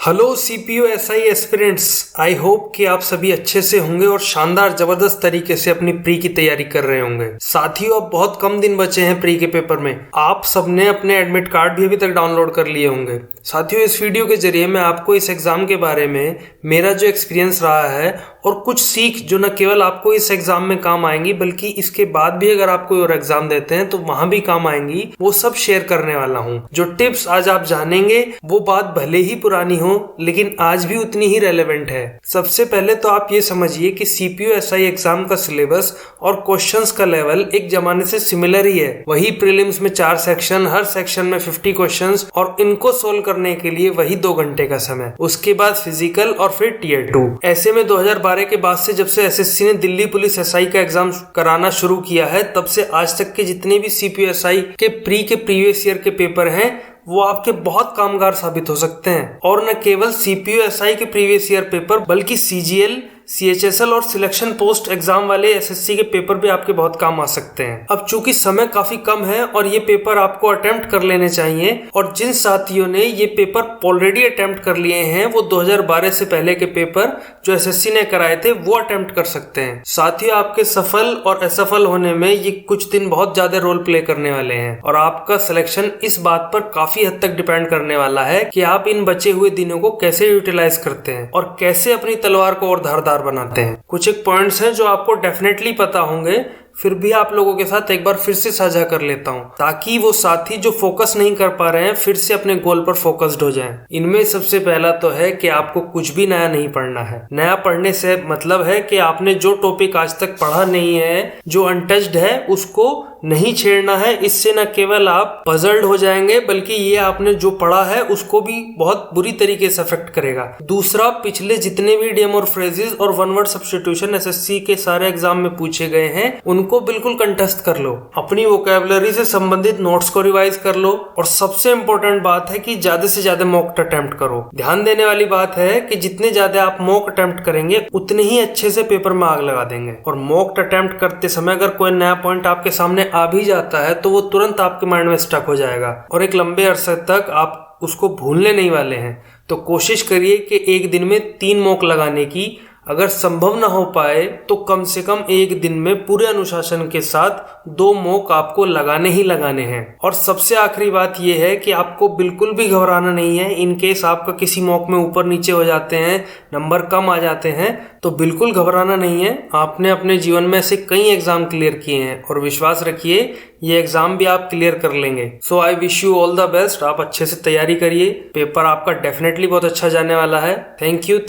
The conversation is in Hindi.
Hello CPU SI aspirants, I hope कि आप सभी अच्छे से होंगे और शानदार जबरदस्त तरीके से अपनी प्री की तैयारी कर रहे होंगे। साथियों, अब बहुत कम दिन बचे हैं प्री के पेपर में। आप सबने अपने एडमिट कार्ड भी अभी तक डाउनलोड कर लिए होंगे। साथियों, इस वीडियो के जरिए मैं आपको इस एग्जाम के बारे में मेरा जो एक्सपीरियंस रहा है और कुछ सीख जो न केवल आपको इस एग्जाम में काम आएंगी बल्कि इसके बाद भी अगर आप कोई और एग्जाम देते हैं तो वहां भी काम आएंगी, वो सब शेयर करने वाला हूं। जो टिप्स आज आप जानेंगे वो बात भले ही पुरानी हो लेकिन आज भी उतनी ही रेलेवेंट है। सबसे पहले तो आप ये समझिए कि सीपीयू एसआई एग्जाम का सिलेबस और क्वेश्चंस का लेवल एक जमाने से सिमिलर ही है। वही प्रीलिम्स में 4 सेक्शन, हर सेक्शन में 50 क्वेश्चंस और इनको सोल्व करने के लिए वही 2 घंटे का समय। उसके बाद फिजिकल और फिर टीयर 2। ऐसे में 2012 के बाद से जब से एसएससी ने दिल्ली पुलिस एसआई का एग्जाम कराना शुरू किया है तब से आज तक के जितने भी सीपीयू एसआई के प्रीवियस ईयर के पेपर हैं वो आपके बहुत कामगार साबित हो सकते हैं। और न केवल सीपीयू एसआई के प्रीवियस ईयर पेपर बल्कि सीजीएल, सीएचएसएल और सिलेक्शन पोस्ट एग्जाम वाले एसएससी के पेपर भी आपके बहुत काम आ सकते हैं। अब चूंकि समय काफी कम है और ये पेपर आपको अटेम्प्ट कर लेने चाहिए, और जिन साथियों ने ये पेपर ऑलरेडी अटेम्प्ट कर लिए हैं वो 2012 से पहले के पेपर जो एसएससी ने कराए थे वो अटेम्प्ट कर सकते हैं। साथियों, आपके सफल और असफल होने में ये कुछ दिन बहुत ज्यादा रोल प्ले करने वाले हैं और आपका सिलेक्शन इस बात पर काफी हद तक डिपेंड करने वाला है कि आप इन बचे हुए दिनों को कैसे यूटिलाइज करते हैं और कैसे अपनी तलवार को और धारदार बनाते हैं। कुछ एक पॉइंट्स हैं जो आपको डेफिनेटली पता होंगे, फिर भी आप लोगों के साथ एक बार फिर से साझा कर लेता हूं ताकि वो साथी जो फोकस नहीं कर पा रहे हैं फिर से अपने गोल पर फोकस्ड हो जाएं। इनमें सबसे पहला तो है कि आपको कुछ भी नया नहीं पढ़ना है। नया पढ़ने से मतलब है कि आपने जो टॉपिक आज तक पढ़ा नहीं है, जो अनटच्ड है, उसको नहीं छेड़ना है। इससे न केवल आप पजल्ड हो जाएंगे बल्कि ये आपने जो पढ़ा है उसको भी बहुत बुरी तरीके से अफेक्ट करेगा। दूसरा, पिछले जितने भी इडियम और फ्रेजेस और वन वर्ड सब्स्टिट्यूशन एसएससी के सारे एग्जाम में पूछे गए हैं उनको बिल्कुल कंटेस्ट कर लो। अपनी वोकैबुलरी से संबंधित नोट्स को रिवाइज कर लो और सबसे इंपॉर्टेंट बात है कि ज्यादा से ज्यादा मॉक अटेम्प्ट करो। ध्यान देने वाली बात है कि जितने ज्यादा आप मॉक अटेम्प्ट करेंगे उतने ही अच्छे से पेपर में आग लगा देंगे। और मॉक अटेम्प्ट करते समय अगर कोई नया पॉइंट आपके सामने आ भी जाता है तो वो तुरंत आपके माइंड में स्टक हो जाएगा और एक लंबे अरसे तक आप उसको भूलने नहीं वाले हैं। तो कोशिश करिए कि एक दिन में 3 मॉक लगाने की। अगर संभव ना हो पाए तो कम से कम एक दिन में पूरे अनुशासन के साथ 2 मॉक आपको लगाने ही लगाने हैं। और सबसे आखिरी बात यह है कि आपको बिल्कुल भी घबराना नहीं है। इन केस आपका किसी मॉक में ऊपर नीचे हो जाते हैं, नंबर कम आ जाते हैं, तो बिल्कुल घबराना नहीं है। आपने अपने जीवन में ऐसे कई एग्जाम क्लियर किए हैं और विश्वास रखिए ये एग्जाम भी आप क्लियर कर लेंगे। So I wish you all the best. आप अच्छे से तैयारी करिए, पेपर आपका डेफिनेटली बहुत अच्छा जाने वाला है। Thank you.